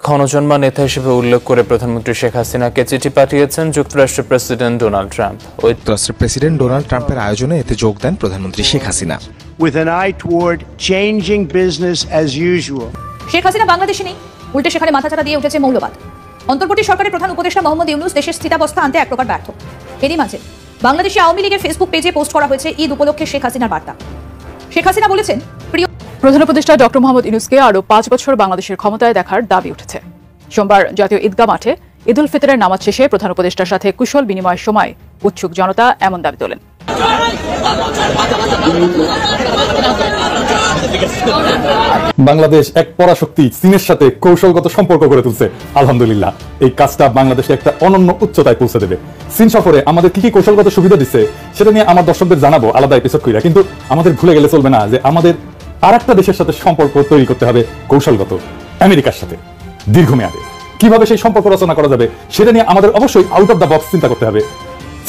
ক্ষণজন্মা নেতা হিসেবে উল্লেখ করে প্রধানমন্ত্রী শেখ হাসিনাকে চিঠি পাঠিয়েছেন যুক্তরাষ্ট্রের প্রেসিডেন্ট ডোনাল্ড ট্রাম্প। যুক্তরাষ্ট্রের প্রেসিডেন্ট ডোনাল্ড ট্রাম্পের আয়োজনে এতে যোগ দেন প্রধানমন্ত্রী Sheikh Hasina. With an eye toward changing business as usual. Sheikh Hasina বাংলাদেশে নেই, উল্টে সেখানে মাথাচাড়া দিয়ে উঠেছে মৌলবাদ। অন্তর্বর্তী সরকারের প্রধান উপদেষ্টা মোহাম্মদ ইউনূস দেশের স্থিতাবস্থা আনতে এক প্রকার ব্যর্থ। এরই মাঝে বাংলাদেশে আওয়ামী লীগের ফেসবুক পেজে পোস্ট করা হয়েছে ঈদ উপলক্ষে শেখ হাসিনার বার্তা। শেখ হাসিনা বলেছেন, প্রিয় প্রধান উপদেষ্টা ডক্টর মোহাম্মদ ইউনূসকে আরও 5 বছর বাংলাদেশের ক্ষমতায় দেখার দাবি উঠেছে। সোমবার জাতীয় ঈদগাহ মাঠে ঈদ উল ফিতরের নামাজ শেষে প্রধান উপদেষ্টার সাথে কুশল বিনিময়ের সময় উৎসুক জনতা এমন দাবি তোলেন। বাংলাদেশ এক পরাশক্তি চীনের সাথে কৌশলগত সম্পর্ক গড়ে তুলছে। আলহামদুলিল্লাহ, এই কাজটা বাংলাদেশে একটা অনন্য উচ্চতায় পৌঁছে দেবে। চীন সফরে আমাদের কি কি কৌশলগত সুবিধা দিচ্ছে সেটা নিয়ে আমার দর্শকদের জানাবো আলাদা এপিসোড কইরা, কিন্তু আমাদের ভুলে গেলে চলবে না যে আমাদের আর একটা দেশের সাথে সম্পর্ক তৈরি করতে হবে কৌশলগত, আমেরিকার সাথে দীর্ঘমেয়াদে। কিভাবে সেই সম্পর্ক রচনা করা যাবে সেটা নিয়ে আমাদের অবশ্যই আউট অফ দ্য বক্স চিন্তা করতে হবে,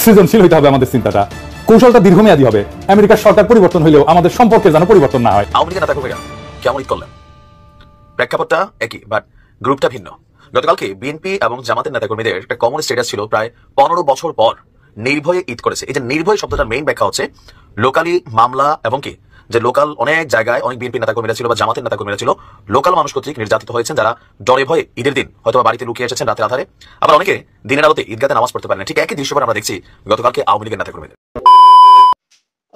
সৃজনশীল হইতে হবে আমাদের চিন্তাটা। কৌশলটা দীর্ঘমেয়াদী হবে। আমেরিকার সরকার পরিবর্তন হলেও আমাদের সম্পর্কে যেন পরিবর্তন না হয়। আওয়ামী লীগের নেতাকর্মীরা কেমন ঈদ করলেন? প্রেক্ষাপটটা একই, বাট গ্রুপটা ভিন্ন। গতকালকে বিএনপি এবং জামাতের নেতাকর্মীদের একটা কমন স্ট্যাটাস ছিল, প্রায় 15 বছর পর নির্ভয়ে ঈদ করেছে। এই যে নির্ভয় শব্দটার মেইন ব্যাখ্যা হচ্ছে লোকালি মামলা, এবং কি যে লোকাল অনেক জায়গায় অনেক বিএনপি নেতাকর্মীরা ছিল বা জামাতের নেতাকর্মীরা ছিল লোকাল মানুষ কর্তৃক নির্যাতিত হয়েছেন, যারা ডরে ভয়ে ঈদের দিন হয়তো বাড়িতে লুকিয়ে এসেছেন রাতের আধারে, আবার অনেকে দিনের আলোতে ঈদগাতে নামাজ পড়তে পারেন। ঠিক একই দৃশ্যপট আমরা দেখছি গতকালকে আওয়ামী লীগের নেতাকর্মীদের।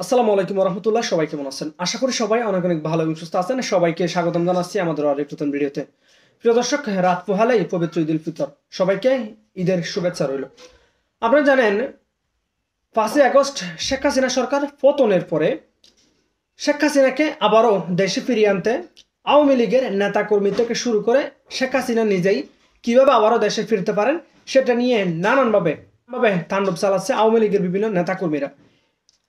আসসালামু আলাইকুম রহমতুল্লাহ, সবাই কেমন আছেন? আশা করি সবাই অনেক অনেক ভালো এবং সুস্থ আছেন। সবাইকে স্বাগতম জানাচ্ছি আমাদের আরেক নতুন ভিডিওতে। প্রিয় দর্শক, রাত পোহালেই পবিত্র ঈদ উল ফিতর, সবাইকে ঈদের শুভেচ্ছা রইল। আপনারা জানেন 5 আগস্ট শেখ হাসিনা সরকার পতনের পরে শেখ হাসিনাকে আবারও দেশে ফিরিয়ে আনতে আওয়ামী লীগের নেতাকর্মী থেকে শুরু করে শেখ হাসিনা নিজেই কিভাবে আবারও দেশে ফিরতে পারেন সেটা নিয়ে নানানভাবে তাণ্ডব চালাচ্ছে আওয়ামী লীগের বিভিন্ন নেতাকর্মীরা।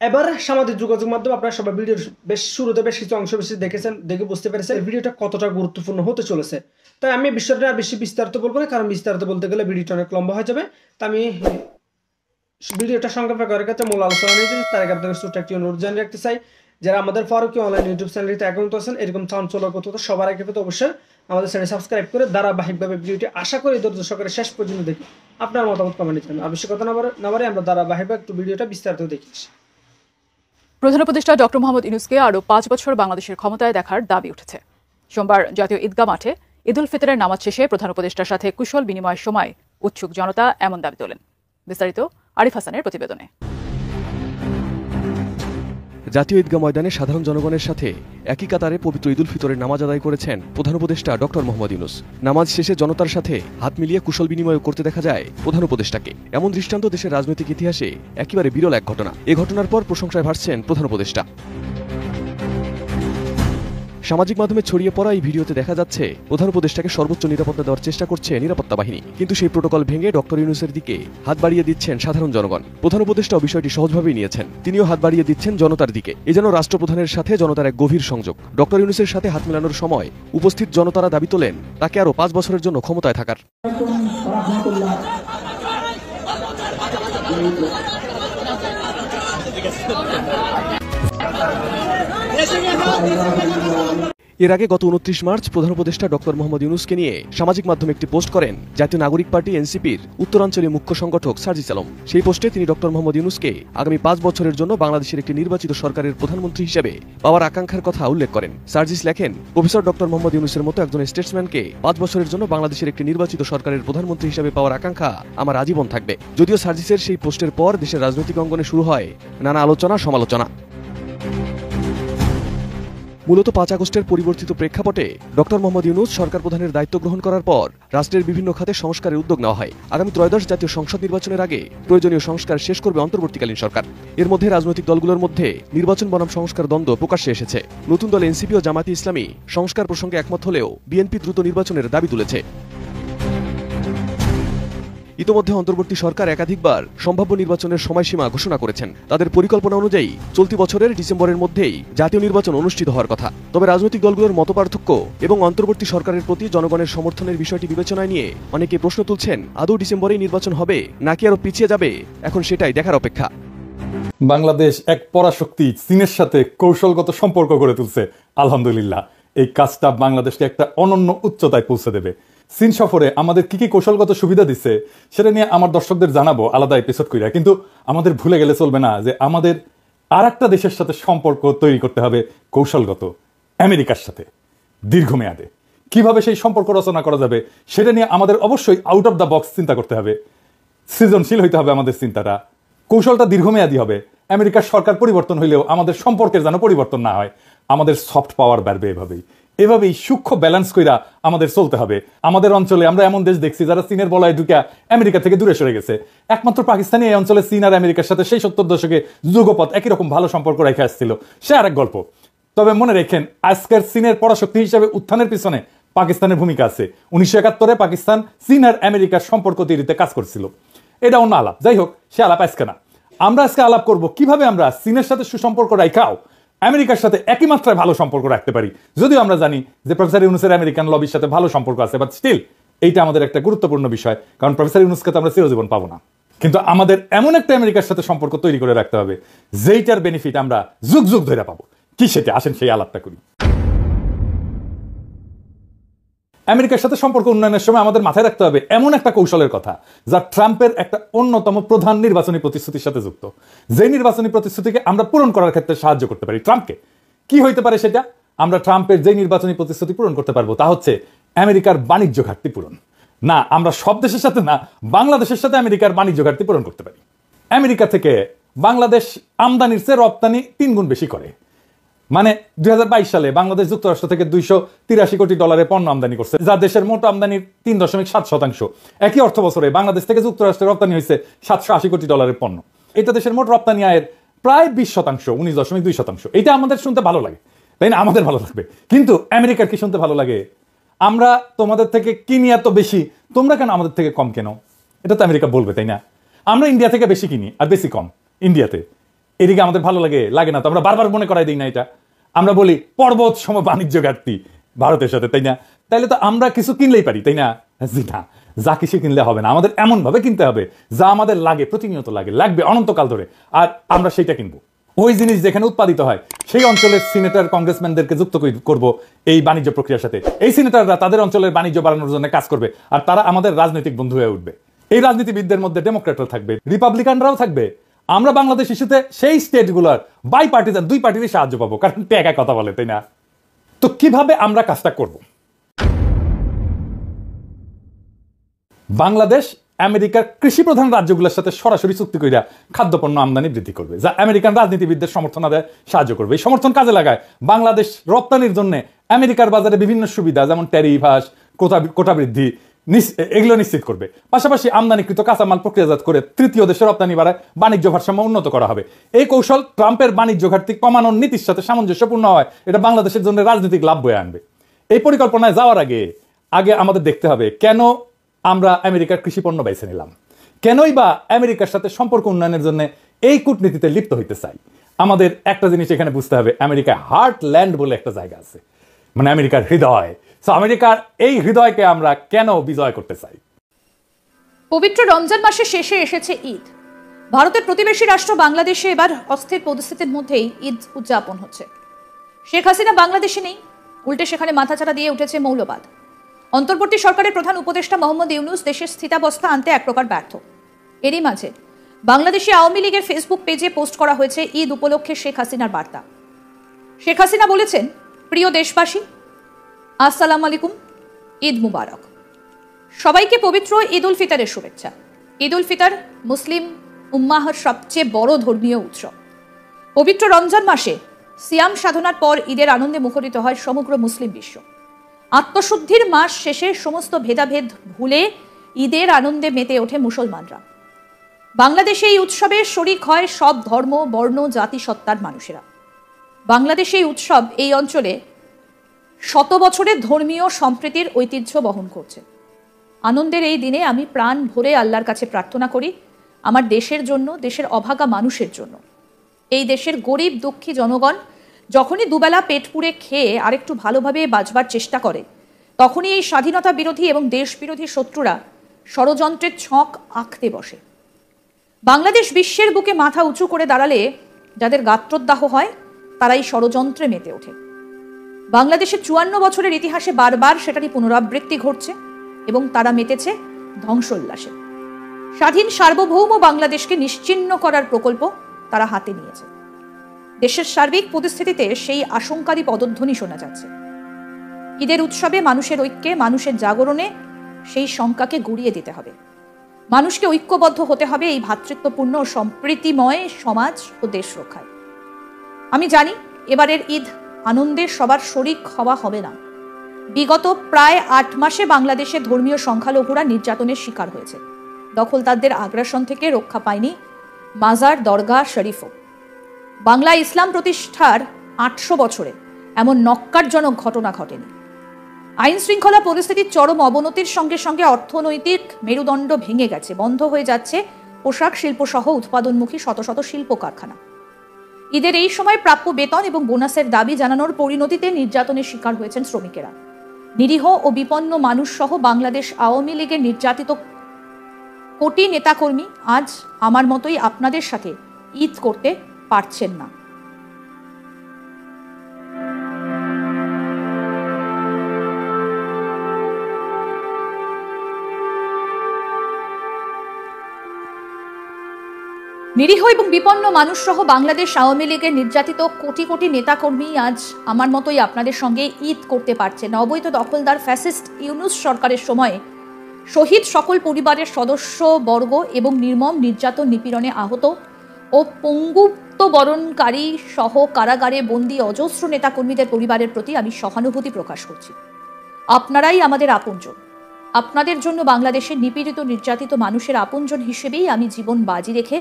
এবার সামাজিক যোগাযোগ মাধ্যমে আপনারা সবাই ভিডিওর বেশ শুরুতে বেশ কিছু অংশ বেশি দেখেছেন, দেখে বুঝতে পেরেছেন ভিডিওটা কতটা গুরুত্বপূর্ণ হতে চলেছে। তাই আমি বিষয়টা আর বেশি বিস্তারিত বলবো না, কারণ বিস্তারিত বলতে গেলে ভিডিওটা অনেক লম্বা হয়ে যাবে। তা আমি ভিডিওটা সংক্ষেপে করার কাছে মূল আলোচনা নিয়ে যাচ্ছি। তার আগে আপনাদের ছোট্ট একটি অনুরোধ জানিয়ে রাখতে চাই, যারা আমাদের ফারুকি অনলাইন ইউটিউব চ্যানেলটিতে অ্যাকাউন্ট আছেন, এরকম চাঞ্চল্যকর তথ্য সবার আগে পেতে অবশ্যই আমাদের চ্যানেল সাবস্ক্রাইব করে ধারাবাহিকভাবে ভিডিওটি আশা করি ধৈর্য সহকারে শেষ পর্যন্ত দেখি আপনার মতামত কমেন্টে জানাবেন। আবশ্যকতা না বাড়ে আমরা ধারাবাহিকভাবে একটু ভিডিওটা বিস্তারিত দেখি। প্রধান উপদেষ্টা ডক্টর মোহাম্মদ ইউনূসকে আরও 5 বছর বাংলাদেশের ক্ষমতায় দেখার দাবি উঠেছে। সোমবার জাতীয় ঈদগাহ মাঠে ঈদ উল ফিতরের নামাজ শেষে প্রধান উপদেষ্টার সাথে কুশল বিনিময়ের সময় উৎসুক জনতা এমন দাবি তোলেন। বিস্তারিত আরিফ হাসানের প্রতিবেদনে। জাতীয় ঈদগাহ ময়দানে সাধারণ জনগণের সাথে একই কাতারে পবিত্র ঈদ উল ফিতরের নামাজ আদায় করেছেন প্রধান উপদেষ্টা ডক্টর মোহাম্মদ ইউনূস। নামাজ শেষে জনতার সাথে হাত মিলিয়ে কুশল বিনিময় করতে দেখা যায় প্রধান উপদেষ্টাকে। এমন দৃষ্টান্ত দেশের রাজনৈতিক ইতিহাসে একেবারে বিরল এক ঘটনা। এ ঘটনার পর প্রশংসায় ভাসছেন প্রধান উপদেষ্টা। সামাজিক মাধ্যমে ছড়িয়ে পড়া এই ভিডিওতে দেখা যাচ্ছে প্রধান উপদেষ্টাকে সর্বোচ্চ নিরাপত্তা দেওয়ার চেষ্টা করছে নিরাপত্তা বাহিনী, কিন্তু সেই প্রোটোকল ভেঙে ডক্টর ইউনূসের দিকে হাত বাড়িয়ে দিচ্ছেন সাধারণ জনগণ। প্রধান উপদেষ্টাও বিষয়টি সহজভাবেই নিয়েছেন, তিনিও হাত বাড়িয়ে দিচ্ছেন জনতার দিকে। এ যেন রাষ্ট্রপ্রধানের সাথে জনতার এক গভীর সংযোগ। ডক্টর ইউনূসের সাথে হাত মেলানোর সময় উপস্থিত জনতারা দাবি তোলেন তাকে আরও 5 বছরের জন্য ক্ষমতায় থাকার। এর আগে গত 29 মার্চ প্রধান উপদেষ্টা ডক্টর মোহাম্মদ ইউনূসকে নিয়ে সামাজিক মাধ্যমে একটি পোস্ট করেন জাতীয় নাগরিক পার্টি এনসিপির উত্তরাঞ্চলীয় মুখ্য সংগঠক সার্জিস আলম। সেই পোস্টে তিনি ডক্টর মোহাম্মদ ইউনূসকে আগামী 5 বছরের জন্য বাংলাদেশের একটি নির্বাচিত সরকারের প্রধানমন্ত্রী হিসেবে পাওয়ার আকাঙ্ক্ষার কথা উল্লেখ করেন। সার্জিস লেখেন, প্রফেসর ডক্টর মোহাম্মদ ইউনূসের মতো একজন স্টেটসম্যানকে 5 বছরের জন্য বাংলাদেশের একটি নির্বাচিত সরকারের প্রধানমন্ত্রী হিসেবে পাওয়ার আকাঙ্ক্ষা আমার আজীবন থাকবে। যদিও সার্জিসের সেই পোস্টের পর দেশের রাজনৈতিক অঙ্গনে শুরু হয় নানা আলোচনা সমালোচনা। মূলত 5 আগস্টের পরিবর্তিত প্রেক্ষাপটে ডক্টর মোহাম্মদ ইউনূস সরকার প্রধানের দায়িত্ব গ্রহণ করার পর রাষ্ট্রের বিভিন্ন খাতে সংস্কারের উদ্যোগ নেওয়া হয়। আগামী ত্রয়োদশ জাতীয় সংসদ নির্বাচনের আগে প্রয়োজনীয় সংস্কার শেষ করবে অন্তর্বর্তীকালীন সরকার। এর মধ্যে রাজনৈতিক দলগুলোর মধ্যে নির্বাচন বনাম সংস্কার দ্বন্দ্ব প্রকাশ্যে এসেছে। নতুন দল এনসিপি ও জামায়াতে ইসলামী সংস্কার প্রসঙ্গে একমত হলেও বিএনপি দ্রুত নির্বাচনের দাবি তুলেছে। ইতোমধ্যে অন্তর্বর্তী সরকার একাধিকবার সম্ভাব্য নির্বাচনের সময়সীমা ঘোষণা করেছেন। তাদের পরিকল্পনা অনুযায়ী চলতি বছরের ডিসেম্বরের মধ্যেই জাতীয় নির্বাচন অনুষ্ঠিত হওয়ার কথা। তবে রাজনৈতিক দলগুলোর মতপার্থক্য এবং অন্তর্বর্তী সরকারের প্রতি জনগণের সমর্থনের বিষয়টি বিবেচনায় নিয়ে অনেকে প্রশ্ন তুলছেন, আদৌ ডিসেম্বরেই নির্বাচন হবে নাকি আরও পিছিয়ে যাবে, এখন সেটাই দেখার অপেক্ষা। বাংলাদেশ এক পরাশক্তি চীনের সাথে কৌশলগত সম্পর্ক গড়ে তুলছে। আলহামদুলিল্লাহ, এই কাজটা বাংলাদেশকে একটা অনন্য উচ্চতায় পৌঁছে দেবে। চীন সফরে আমাদের কি কি কৌশলগত সুবিধা দিচ্ছে সেটা নিয়ে আমার দর্শকদের জানাবো আলাদা এপিসোড কইরা, কিন্তু আমাদের ভুলে গেলে চলবে না যে আমাদের আর একটা দেশের সাথে সম্পর্ক তৈরি করতে হবে কৌশলগত, আমেরিকার সাথে দীর্ঘমেয়াদে। কিভাবে সেই সম্পর্ক রচনা করা যাবে সেটা নিয়ে আমাদের অবশ্যই আউট অফ দ্য বক্স চিন্তা করতে হবে, সৃজনশীল হইতে হবে আমাদের চিন্তাটা, কৌশলটা দীর্ঘমেয়াদী হবে। আমেরিকার সরকার পরিবর্তন হইলেও আমাদের সম্পর্কের যেন পরিবর্তন না হয়, আমাদের সফট পাওয়ার বাড়বে। এভাবেই সূক্ষ্ম ব্যালেন্স কইরা আমাদের চলতে হবে। আমাদের অঞ্চলে আমরা এমন দেশ দেখছি যারা চীনের বলয়ে ঢুকে আমেরিকা থেকে দূরে সরে গেছে। একমাত্র পাকিস্তানি এই অঞ্চলে চীন আর আমেরিকার সাথে সেই 70 দশকে যুগপৎ একই রকম ভালো সম্পর্ক রেখে আসছিল, সে আরেক গল্প। তবে মনে রেখেন, আজকের চীনের পরাশক্তি হিসাবে উত্থানের পিছনে পাকিস্তানের ভূমিকা আছে। 1971-এ পাকিস্তান চীন আর আমেরিকার সম্পর্ক তৈরিতে কাজ করছিল। এটা অন্য আলাপ, যাই হোক, সে আলাপ আজকে না। আমরা আজকে আলাপ করব কিভাবে আমরা চীনের সাথে সুসম্পর্ক রাখাও আমেরিকার সাথে একই মাত্রায় ভালো সম্পর্ক রাখতে পারি। যদিও আমরা জানি যে প্রফেসর ইউনুসের আমেরিকান লবির সাথে ভালো সম্পর্ক আছে, বাট স্টিল এইটা আমাদের একটা গুরুত্বপূর্ণ বিষয়, কারণ প্রফেসর ইউনুসকে তো আমরা চিরজীবন পাবো না। কিন্তু আমাদের এমন একটা আমেরিকার সাথে সম্পর্ক তৈরি করে রাখতে হবে যেইটার বেনিফিট আমরা যুগ যুগ ধরে পাবো। কি সেটা? আসেন সেই আলাপটা করি। আমেরিকার সাথে সম্পর্ক উন্নয়নের সময় আমাদের মাথায় রাখতে হবে এমন একটা কৌশলের কথা যা ট্রাম্পের একটা অন্যতম প্রধান নির্বাচনী প্রতিশ্রুতির সাথে যুক্ত, যে নির্বাচনী প্রতিশ্রুতিকে আমরা পূরণ করার ক্ষেত্রে সাহায্য করতে পারি ট্রাম্পকে। কি হইতে পারে সেটা? আমরা ট্রাম্পের যে নির্বাচনী প্রতিশ্রুতি পূরণ করতে পারবো তা হচ্ছে আমেরিকার বাণিজ্য ঘাটতি পূরণ। না, আমরা সব দেশের সাথে না, বাংলাদেশের সাথে আমেরিকার বাণিজ্য ঘাটতি পূরণ করতে পারি। আমেরিকা থেকে বাংলাদেশ আমদানির চেয়ে রপ্তানি 3 গুণ বেশি করে। মানে 2022 সালে বাংলাদেশ যুক্তরাষ্ট্র থেকে $283 কোটি পণ্য আমদানি করছে, যা দেশের মোট আমদানির 3.7%। একই অর্থ বছরে বাংলাদেশ থেকে যুক্তরাষ্ট্রে রপ্তানি হয়েছে $780 কোটি পণ্য। এটা দেশের মোট রপ্তানি আয়ের প্রায় 20%, 19.2%। এটা আমাদের শুনতে ভালো লাগে, তাই না? আমাদের ভালো লাগবে, কিন্তু আমেরিকার কি শুনতে ভালো লাগে? আমরা তোমাদের থেকে কিনি এত বেশি, তোমরা কেন আমাদের থেকে কম কেন? এটা তো আমেরিকা বলবে, তাই না? আমরা ইন্ডিয়া থেকে বেশি কিনি আর বেশি কম ইন্ডিয়াতে, এদিকে আমাদের ভালো লাগে না তো আমরা বারবার মনে করাই দিই না এটা। আমরা বলি পর্বত সম বাণিজ্য ঘাটতি ভারতের সাথে, তাই না? তাইলে তো আমরা কিছু কিনলেই পারি, তাই না? জি না, যা কিছু কিনলে হবে না, আমাদের এমন ভাবে কিনতে হবে যা আমাদের লাগে, প্রতিনিয়ত লাগবে অনন্তকাল ধরে, আর আমরা সেইটা কিনবো। ওই জিনিস যেখানে উৎপাদিত হয় সেই অঞ্চলের সিনেটর কংগ্রেসম্যানদেরকে যুক্ত করব এই বাণিজ্য প্রক্রিয়ার সাথে। এই সিনেটররা তাদের অঞ্চলের বাণিজ্য বাড়ানোর জন্য কাজ করবে, আর তারা আমাদের রাজনৈতিক বন্ধু হয়ে উঠবে। এই রাজনীতিবিদদের মধ্যে ডেমোক্রেটরা থাকবে, রিপাবলিকানরাও থাকবে। আমরা বাংলাদেশ ইস্যুতে সেই স্টেটগুলোর বাই পার্টিজান 2 পার্টিরই সাহায্য পাবো, কারণ একা কথা বলে, তাই না? তো কিভাবে আমরা কাজটা করব? বাংলাদেশ আমেরিকার কৃষি প্রধান রাজ্যগুলোর সাথে সরাসরি চুক্তি কইরা খাদ্যপণ্য আমদানি বৃদ্ধি করবে, যা আমেরিকান রাজনীতিবিদদের সমর্থন আদায় সাহায্য করবে। এই সমর্থন কাজে লাগায় বাংলাদেশ রপ্তানির জন্য আমেরিকার বাজারে বিভিন্ন সুবিধা, যেমন ট্যারিফ হ্রাস, কোটা বৃদ্ধি, এগুলো নিশ্চিত করবে। পাশাপাশি আমদানিকৃত কাঁচামাল প্রক্রিয়াজাত করে তৃতীয় দেশের রপ্তানি বাড়ায় বাণিজ্য ভারসাম্য উন্নত করা হবে। এই কৌশল ট্রাম্পের বাণিজ্য ঘাটতি কমানোর নীতির সাথে সামঞ্জস্যপূর্ণ হয়, এটা বাংলাদেশের জন্য রাজনৈতিক লাভ বয়ে আনবে। এই পরিকল্পনায় যাওয়ার আগে আমাদের দেখতে হবে কেন আমরা আমেরিকার কৃষি পণ্য বেছে নিলাম, কেনই বা আমেরিকার সাথে সম্পর্ক উন্নয়নের জন্য এই কূটনীতিতে লিপ্ত হইতে চাই। আমাদের একটা জিনিস এখানে বুঝতে হবে, আমেরিকায় হার্টল্যান্ড বলে একটা জায়গা আছে, মানে আমেরিকার হৃদয়। আমেরিকার এই হৃদয়কে আমরা কেন বিজয় করতে চাই? পবিত্র রমজান মাসের শেষে এসেছে ঈদ। ভারতের প্রতিবেশী রাষ্ট্র বাংলাদেশে এবার অস্থির পরিস্থিতির মধ্যেই ঈদ উদযাপন হচ্ছে। শেখ হাসিনা বাংলাদেশে নেই, উল্টে সেখানে মাথাচাড়া দিয়ে উঠেছে মৌলবাদ। অন্তর্বর্তী সরকারের প্রধান উপদেষ্টা মোহাম্মদ ইউনুস দেশের স্থিতাবস্থা আনতে এক প্রকার ব্যর্থ। এরই মাঝে বাংলাদেশে আওয়ামী লীগের ফেসবুক পেজে পোস্ট করা হয়েছে ঈদ উপলক্ষে শেখ হাসিনার বার্তা। শেখ হাসিনা বলেছেন, প্রিয় দেশবাসী, আসসালামু আলাইকুম, ঈদ মুবারক। সবাইকে পবিত্র ঈদ উল ফিতরের শুভেচ্ছা। ঈদ উল ফিতর মুসলিম উম্মাহর সবচেয়ে বড় ধর্মীয় উৎসব। পবিত্র রমজান মাসে সিয়াম সাধনার পর ঈদের আনন্দে মুখরিত হয় সমগ্র মুসলিম বিশ্ব। আত্মশুদ্ধির মাস শেষে সমস্ত ভেদাভেদ ভুলে ঈদের আনন্দে মেতে ওঠে মুসলমানরা। বাংলাদেশে এই উৎসবে শরিক হয় সব ধর্ম, বর্ণ, জাতিসত্তার মানুষেরা। বাংলাদেশে এই উৎসব এই অঞ্চলে শত বছরের ধর্মীয় সম্প্রীতির ঐতিহ্য বহন করছে। আনন্দের এই দিনে আমি প্রাণ ভরে আল্লাহর কাছে প্রার্থনা করি আমার দেশের জন্য, দেশের অভাগা মানুষের জন্য। এই দেশের গরিব দুঃখী জনগণ যখনই দুবেলা পেট পুড়ে খেয়ে আরেকটু ভালোভাবে বাঁচবার চেষ্টা করে, তখনই এই স্বাধীনতা বিরোধী এবং দেশ বিরোধী শত্রুরা ষড়যন্ত্রের ছক আঁকতে বসে। বাংলাদেশ বিশ্বের বুকে মাথা উঁচু করে দাঁড়ালে যাদের গাত্রোদ্দাহ হয় তারাই ষড়যন্ত্রে মেতে ওঠে। বাংলাদেশের 54 বছরের ইতিহাসে বারবার সেটারই পুনরাবৃত্তি ঘটছে। এবং তারা মেতেছে ধ্বংসোল্লাসে। স্বাধীন সার্বভৌম বাংলাদেশকে নিশ্চিহ্ন করার প্রকল্প তারা হাতে নিয়েছে। দেশের সার্বিক পরিস্থিতিতে সেই আশঙ্কারই পদধ্বনি শোনা যাচ্ছে। ঈদের উৎসবে মানুষের ঐক্যে, মানুষের জাগরণে সেই শঙ্কাকে গুড়িয়ে দিতে হবে। মানুষকে ঐক্যবদ্ধ হতে হবে এই ভ্রাতৃত্বপূর্ণ ও সম্প্রীতিময় সমাজ ও দেশ রক্ষায়। আমি জানি এবারের ঈদ আনন্দে সবার শরিক হওয়া হবে না। বিগত প্রায় 8 মাসে বাংলাদেশে ধর্মীয় সংখ্যালঘুরা নির্যাতনের শিকার হয়েছে। দখলদারদের আগ্রাসন থেকে রক্ষা পায়নি মাজার, দরগা, শরীফও। বাংলা ইসলাম প্রতিষ্ঠার 800 বছরে এমন নক্কারজনক ঘটনা ঘটেনি। আইন শৃঙ্খলা পরিস্থিতির চরম অবনতির সঙ্গে সঙ্গে অর্থনৈতিক মেরুদণ্ড ভেঙে গেছে। বন্ধ হয়ে যাচ্ছে পোশাক শিল্প সহ উৎপাদনমুখী শত শত শিল্প কারখানা। ঈদের এই সময় প্রাপ্য বেতন এবং বোনাসের দাবি জানানোর পরিণতিতে নির্যাতনের শিকার হয়েছেন শ্রমিকেরা। নিরীহ ও বিপন্ন মানুষ সহ বাংলাদেশ আওয়ামী লীগের নির্যাতিত কোটি নেতাকর্মী আজ আমার মতোই আপনাদের সাথে ঈদ করতে পারছেন না। নিরীহ এবং বিপন্ন মানুষ সহ বাংলাদেশ আওয়ামী লীগের নির্যাতিত কোটি কোটি নেতাকর্মী আজ আমার মতোই আপনাদের সঙ্গে ঈদ করতে পারছে না। অবৈধ দখলদার ফ্যাসিস্ট ইউনূস সরকারের সময়ে শহীদ সকল পরিবারের সদস্য বর্গ এবং নির্মম নির্যাতন নিপীড়নে আহত ও পঙ্গুত্ব বরণকারী সহ কারাগারে বন্দী অজস্র নেতাকর্মীদের পরিবারের প্রতি আমি সহানুভূতি প্রকাশ করছি। আপনারাই আমাদের আপনজন। আপনাদের জন্য বাংলাদেশের নিপীড়িত নির্যাতিত মানুষের আপনজন হিসেবেই আমি জীবন বাজি রেখে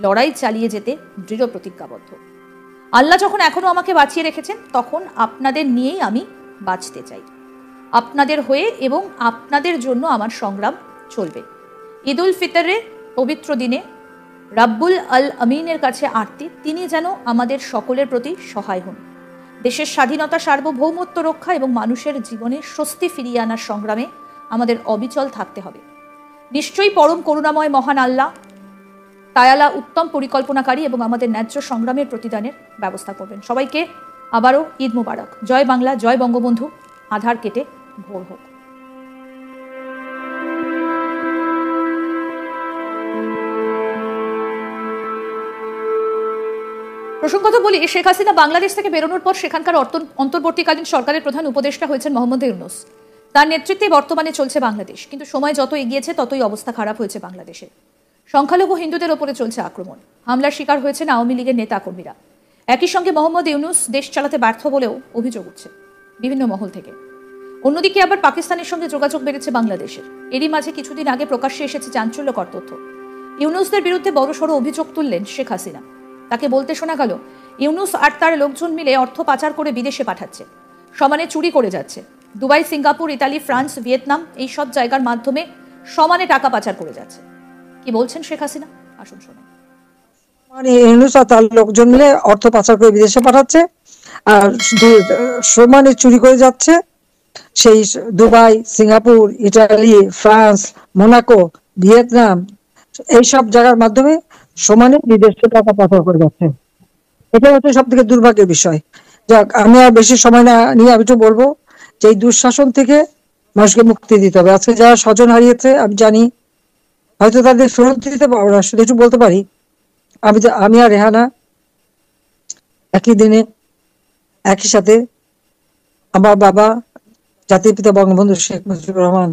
লড়াই চালিয়ে যেতে দৃঢ় প্রতিজ্ঞাবদ্ধ। আল্লাহ যখন এখনো আমাকে বাঁচিয়ে রেখেছেন, তখন আপনাদের নিয়েই আমি বাঁচতে চাই। আপনাদের হয়ে এবং আপনাদের জন্য আমার সংগ্রাম চলবে। ঈদ উল ফিতরের পবিত্র দিনে রাব্বুল আল আমিনের কাছে আরতি, তিনি যেন আমাদের সকলের প্রতি সহায় হন। দেশের স্বাধীনতা, সার্বভৌমত্ব রক্ষা এবং মানুষের জীবনে স্বস্তি ফিরিয়ে আনার সংগ্রামে আমাদের অবিচল থাকতে হবে। নিশ্চয়ই পরম করুণাময় মহান আল্লাহ তায়ালা উত্তম পরিকল্পনাকারী এবং আমাদের ন্যায্য সংগ্রামের প্রতিদানের ব্যবস্থা করবেন। সবাইকে আবারও ঈদ মুবারক। জয় বাংলা, জয় বঙ্গবন্ধু। আধার কেটে ভোর হোক। প্রসঙ্গত বলি, শেখ হাসিনা বাংলাদেশ থেকে বেরোনোর পর সেখানকার অন্তর্বর্তীকালীন সরকারের প্রধান উপদেষ্টা হয়েছেন মোহাম্মদ ইউনূস। তার নেতৃত্বে বর্তমানে চলছে বাংলাদেশ। কিন্তু সময় যত এগিয়েছে ততই অবস্থা খারাপ হয়েছে বাংলাদেশে। সংখ্যালঘু হিন্দুদের ওপরে চলছে আক্রমণ, হামলার শিকার হয়েছেন আওয়ামী লীগের নেতাকর্মীরা। একই সঙ্গে মোহাম্মদ ইউনূস দেশ চালাতে ব্যর্থ বলেও অভিযোগ উঠছে বিভিন্ন মহল থেকে। অন্যদিকে আবার পাকিস্তানের সঙ্গে যোগাযোগ বেড়েছে বাংলাদেশের। এরই মাঝে কিছুদিন আগে প্রকাশ্যে এসেছে চাঞ্চল্যকর তথ্য। ইউনূসদের বিরুদ্ধে বড়সড় অভিযোগ তুললেন শেখ হাসিনা। তাকে বলতে শোনা গেল, ইউনূস আর তার লোকজন মিলে অর্থ পাচার করে বিদেশে পাঠাচ্ছে, সমানে চুরি করে যাচ্ছে। Dubai, Singapore, Italy, France, Vietnam এই সব জায়গার মাধ্যমে সমানে টাকা পাচার করে যাচ্ছে। কি বলছেন শেখ হাসিনা? আসুন শোনান। মানে ইউনূস আর তার লোকজন মিলে অর্থ পাচার করে বিদেশে পাঠাচ্ছে আর সমানে চুরি করে যাচ্ছে। সেই Dubai, Singapore, Italy, France, Monaco, Vietnam এইসব জায়গার মাধ্যমে সমানে বিদেশে টাকা পাচার করে যাচ্ছে। এটা হচ্ছে সব থেকে দুর্ভাগ্যের বিষয়। যাক, আমি আর বেশি সময় না নিয়ে আমি তো বলবো যে এই দুঃশাসন থেকে মানুষকে মুক্তি দিতে হবে। আজকে যারা স্বজন হারিয়েছে, আমি জানি হয়তো তাদের ফেরত দিতে পারবো না, শুধু একটু বলতে পারি, আমি আর রেহানা একই দিনে একই সাথে আমার বাবা জাতির পিতা বঙ্গবন্ধু শেখ মুজিবুর রহমান,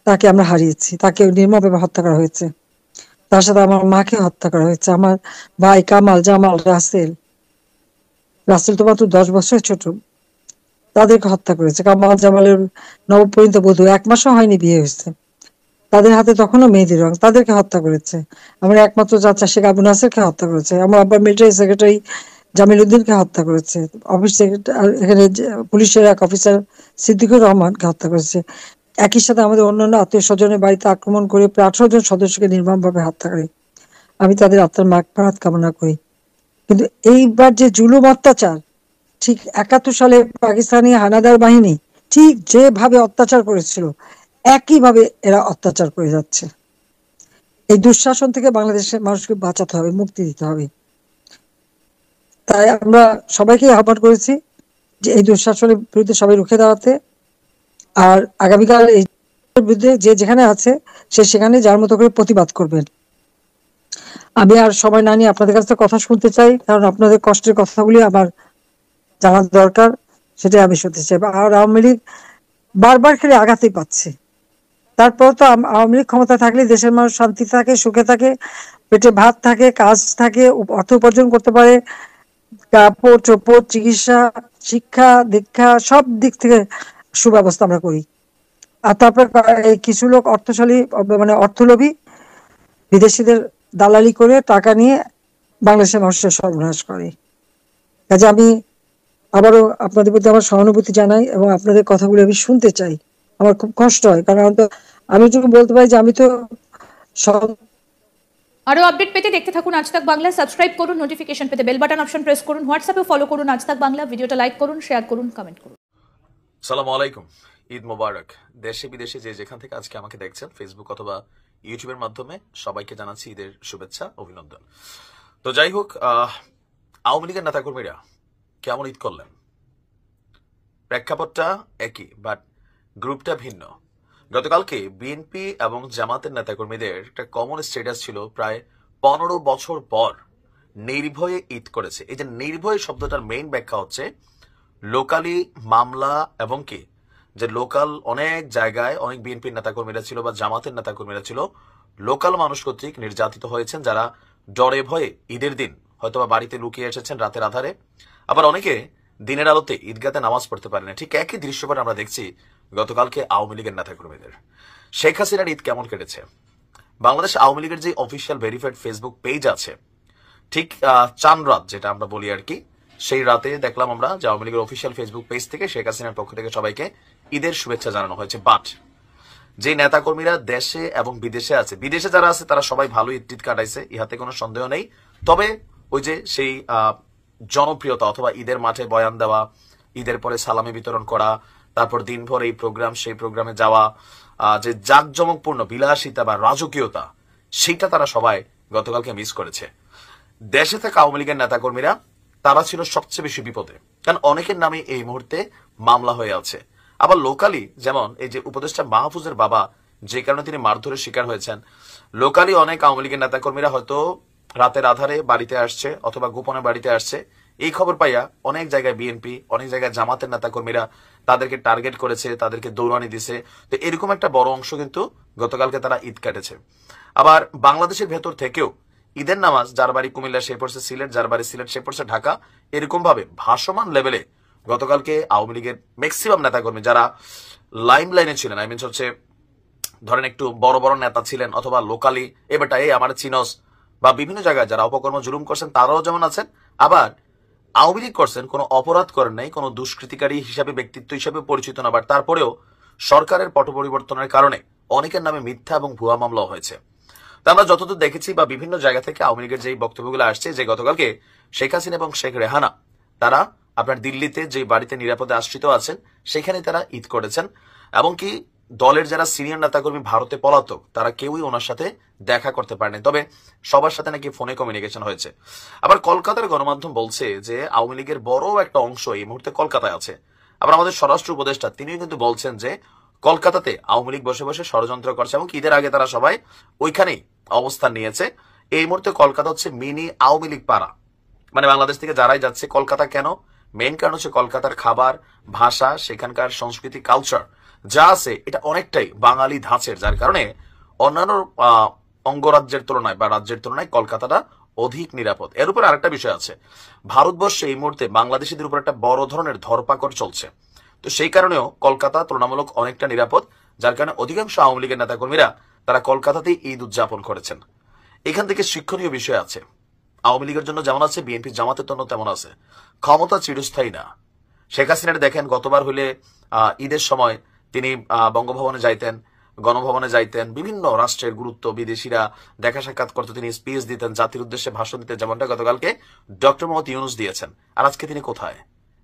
তাকে আমরা হারিয়েছি। তাকে নির্মমভাবে হত্যা করা হয়েছে। তার সাথে আমার মাকে হত্যা করা হয়েছে। আমার ভাই কামাল, জামাল, রাসেল তো মাত্র 10 বছরের ছোট, তাদেরকে হত্যা করেছে। কামাল জামালের নবপরিণত বধূ, 1 মাসও হয়নি বিয়ে হয়েছে, তাদের হাতে তখনও মেহেদির রং, তাদেরকে হত্যা করেছে। আমার একমাত্র চাচা শেখ আবু নাসেরকে হত্যা করেছে। আমার আব্বা মিলিটারি সেক্রেটারি জামিল উদ্দিনকে হত্যা করেছে। অফিস সেক্রেটারি, এখানে পুলিশের এক অফিসার সিদ্দিকুর রহমানকে হত্যা করেছে। একই সাথে আমাদের অন্যান্য আত্মীয় স্বজনের বাড়িতে আক্রমণ করে প্রায় 18 জন সদস্যকে নির্মমভাবে হত্যা করে। আমি তাদের আত্মার মাগফিরাত কামনা করি। কিন্তু এইবার যে জুলুম অত্যাচার, ঠিক 71 সালে পাকিস্তানি হানাদার বাহিনী ঠিক যেভাবে অত্যাচার করেছিল, একইভাবে এরা অত্যাচার করে যাচ্ছে। এই দুঃশাসন থেকে বাংলাদেশের মানুষকে বাঁচাতে হবে, মুক্তি দিতে হবে। তাই আমরা সবাইকে আহ্বান করেছি যে এই দুঃশাসনের বিরুদ্ধে সবাই রুখে দাঁড়াতে। আর আগামীকাল এই বিরুদ্ধে যে যেখানে আছে সে সেখানে যার মতো করে প্রতিবাদ করবেন। আমি আর সময় না নিয়ে আপনাদের কাছ থেকে কথা শুনতে চাই, কারণ আপনাদের কষ্টের কথাগুলি আমার জানার দরকার, সেটাই আমি শুনতে চাই। আর আওয়ামী লীগ বারবার খেলে আঘাতই পাচ্ছে। তারপর তো আওয়ামী লীগ ক্ষমতা থাকলে দেশের মানুষ শান্তি থাকে, সুখে থাকে, পেটে ভাত থাকে, কাজ থাকে, অর্থ উপার্জন করতে পারে, কাপড় চোপড়, চিকিৎসা, শিক্ষা, দীক্ষা সব দিক থেকে সুব্যবস্থা আমরা করি। আর তারপর কিছু লোক অর্থশালী মানে অর্থলোভী বিদেশিদের দালালি করে টাকা নিয়ে বাংলাদেশের মানুষের সর্বনাশ করে। কাজে আমি আবারও আপনাদের প্রতি আমার সহানুভূতি জানাই এবং আপনাদের কথাগুলো আমি শুনতে চাই। আমার খুব কষ্ট হয়, কারণ আমি যদি বলতে পারি যে আমি তো আরো আপডেট পেতে দেখতে থাকুন আজ তাক বাংলা। সাবস্ক্রাইব করুন, নোটিফিকেশন পেতে বেল বাটন অপশন প্রেস করুন, হোয়াটসঅ্যাপে ফলো করুন আজ তাক বাংলা, ভিডিওটা লাইক করুন, শেয়ার করুন, কমেন্ট করুন। সালামু আলাইকুম, ঈদ মোবারক। দেশে বিদেশে যে যেখান থেকে আজকে আমাকে দেখছেন ফেসবুক অথবা ইউটিউবের মাধ্যমে সবাইকে জানাচ্ছি ঈদের শুভেচ্ছা, অভিনন্দন। তো যাই হোক, আওয়ামী লীগের নেতাকর্মীরা কেমন ঈদ করলেন? প্রেক্ষাপটটা একই, বাট গ্রুপটা ভিন্ন। গতকালকে বিএনপি এবং জামাতের নেতাকর্মীদের একটা কমন স্ট্যাটাস ছিল, প্রায় 15 বছর পর নির্ভয়ে ঈদ করেছে। এই যে নির্ভয় শব্দটার মেইন ব্যাখ্যা হচ্ছে লোকালি মামলা, এবং কি যে লোকাল অনেক জায়গায় অনেক বিএনপির নেতাকর্মীরা ছিল বা জামাতের নেতাকর্মীরা ছিল লোকাল মানুষ কর্তৃক নির্যাতিত হয়েছেন, যারা ডরে ভয়ে ঈদের দিন হয়তোবা বাড়িতে লুকিয়ে এসেছেন রাতের আধারে, আবার অনেকে দিনের আলোতে ঈদগাতে নামাজ পড়তে পারে না। ঠিক একই দৃশ্যপট আমরা দেখছি গতকালকে আওয়ামী লীগের নেতাকর্মীদের। শেখ হাসিনার ঈদ কেমন কেটেছে? বাংলাদেশ আওয়ামী লীগের যে অফিসিয়াল ভেরিফাইড ফেসবুক পেজ আছে, ঠিক চাঁদ রাত যেটা আমরা বলি আর কি, সেই রাতে দেখলাম আমরা যে আওয়ামী লীগের অফিসিয়াল ফেসবুক পেজ থেকে শেখ হাসিনার পক্ষ থেকে সবাইকে ঈদের শুভেচ্ছা জানানো হয়েছে। বাট যে নেতাকর্মীরা দেশে এবং বিদেশে আছে, বিদেশে যারা আছে তারা সবাই ভালো ঈদ কাটাইছে, ইহাতে কোনো সন্দেহ নেই। তবে ওই যে সেই জনপ্রিয়তা অথবা ঈদের মাঠে বয়ান দেওয়া, ঈদের পরে সালামি বিতরণ করা, তারপর দিনভর এই প্রোগ্রাম সেই প্রোগ্রামে যাওয়া, যে জাঁকজমকপূর্ণ বিলাসিতা বা রাজকীয়তা, সেটা তারা সবাই গতকালকে মিস করেছে। দেশে থাকা আওয়ামী লীগের নেতাকর্মীরা তারা ছিল সবচেয়ে বেশি বিপদে, কারণ অনেকের নামে এই মুহূর্তে মামলা হয়ে আছে। আবার লোকালি যেমন এই যে উপদেষ্টা মাহফুজের বাবা, যে কারণে তিনি মারধরের শিকার হয়েছেন, লোকালি অনেক আওয়ামী লীগের নেতাকর্মীরা হয়তো রাতের আধারে বাড়িতে আসছে অথবা গোপনে বাড়িতে আসছে, এই খবর পাইয়া অনেক জায়গায় বিএনপি, অনেক জায়গায় জামাতের নেতাকর্মীরা তাদেরকে টার্গেট করেছে, তাদেরকে দৌড়ানি দিছে। তো এরকম একটা বড় অংশ কিন্তু গতকালকে তারা ঈদ কাটেছে। আবার বাংলাদেশের ভেতর থেকেও ঈদের নামাজ যার বাড়ি কুমিল্লা সে পড়ছে সিলেট, যার বাড়ি সিলেট সে পড়ছে ঢাকা, এরকম ভাবে ভাসমান লেভেলে গতকালকে আওয়ামী লীগের ম্যাক্সিমাম নেতাকর্মী যারা লাইম লাইনে ছিলেন, আই মিনস হচ্ছে ধরেন একটু বড় বড় নেতা ছিলেন অথবা লোকালি এবারটা এই আমার চিনস বা বিভিন্ন জায়গায় যারা অপকর্ম জুলুম করছেন তারাও যেমন আছেন, আবার আওয়ামী লীগ করছেন, কোনো অপরাধ করেন নাই, কোনো দুষ্কৃতিকারী হিসাবে ব্যক্তিত্ব হিসাবে পরিচিত না, বাট তারপরেও সরকারের পট পরিবর্তনের কারণে অনেকের নামে মিথ্যা এবং ভুয়া মামলাও হয়েছে। তা আমরা যতদূর দেখেছি বা বিভিন্ন জায়গা থেকে আওয়ামী লীগের যে বক্তব্যগুলো আসছে যে গতকালকে শেখ হাসিনা এবং শেখ রেহানা তারা আপনার দিল্লিতে যে বাড়িতে নিরাপদে আশ্রিত আছেন সেখানে তারা ঈদ করেছেন, এবং কি দলের যারা সিনিয়র নেতাকর্মী ভারতে পলাতক তারা কেউই ওনার সাথে দেখা করতে পারেনি, তবে সবার সাথে নাকি ফোনে কমিউনিকেশন হয়েছে। আবার কলকাতার গণমাধ্যম বলছে যে আওয়ামী লীগের বড় একটা অংশ এই মুহূর্তে কলকাতায় আছে। আবার আমাদের স্বরাষ্ট্র উপদেষ্টা তিনিও কিন্তু বলছেন যে কলকাতাতে আওয়ামী লীগ বসে বসে ষড়যন্ত্র করছে, এবং ঈদের আগে তারা সবাই ওইখানেই অবস্থান নিয়েছে। এই মুহূর্তে কলকাতা হচ্ছে মিনি আওয়ামী লীগ পাড়া, মানে বাংলাদেশ থেকে যারাই যাচ্ছে কলকাতা কেন, মেইন কারণ হচ্ছে কলকাতার খাবার, ভাষা, সেখানকার সংস্কৃতি, কালচার যা আছে এটা অনেকটাই বাঙালি ধাঁচের, যার কারণে অন্যান্য অঙ্গরাজ্যের তুলনায় বা রাজ্যের তুলনায় কলকাতাটা অধিক নিরাপদ। এর উপর আরেকটা বিষয় আছে, ভারতবর্ষে এই মুহূর্তে বাংলাদেশিদের উপর একটা বড় ধরনের ধরপাকড় চলছে, তো সেই কারণেও কলকাতা তুলনামূলক অনেকটা নিরাপদ, যার কারণে অধিকাংশ আওয়ামী লীগের নেতাকর্মীরা তারা কলকাতাতেই ঈদ উদযাপন করেছেন। এখান থেকে শিক্ষণীয় বিষয় আছে, আওয়ামী লীগের জন্য যেমন আছে বিএনপি জামাতের জন্য তেমন আছে। ক্ষমতা চিরস্থায়ী না। শেখ হাসিনার দেখেন গতবার হইলে ঈদের সময় তিনি বঙ্গভবনে যাইতেন, গণভবনে যাইতেন, বিভিন্ন রাষ্ট্রের গুরুত্ব বিদেশিরা দেখা সাক্ষাৎ করতে তিনি স্পিচ দিতেন, জাতির উদ্দেশ্যে ভাষণ দিতেন, যেমনটা গতকালকে ডক্টর মোহাম্মদ ইউনূস দিয়েছেন। আর আজকে তিনি কোথায়?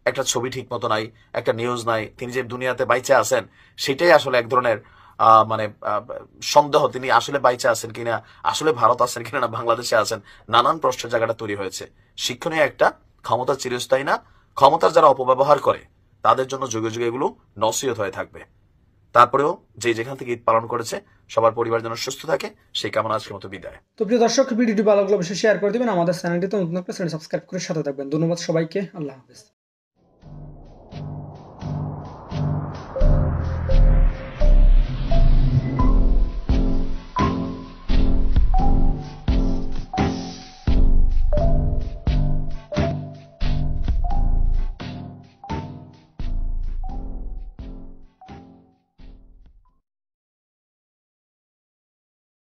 একটা ছবি ঠিক মতো নাই, একটা নিউজ নাই, তিনি যে দুনিয়াতে বাইচে আছেন সেটাই আসলে এক ধরনের মানে সন্দেহ, তিনি আসলে বাইচে আছেন কিনা, আসলে ভারত আছেন কিনা না বাংলাদেশে আছেন, নানান প্রশ্নের জায়গাটা তৈরি হয়েছে। শিক্ষণীয় একটা, ক্ষমতা চিরস্থায়ী না, ক্ষমতার যারা অপব্যবহার করে তাদের জন্য যুগে যুগে এগুলো নসিহত হয়ে থাকবে। তারপরেও যে যেখান থেকে ঈদ পালন করেছে সবার পরিবার যেন সুস্থ থাকে সেই কামনা আজকের মতো বিদায়। তো প্রিয় দর্শক, ভিডিওটি ভালো লাগলে অবশ্যই শেয়ার করে দিবেন। আমাদের চ্যানেলটিতে নতুন একটা চ্যানেল সাবস্ক্রাইব করে সাথে থাকবেন। ধন্যবাদ সবাইকে। আল্লাহ হাফেজ।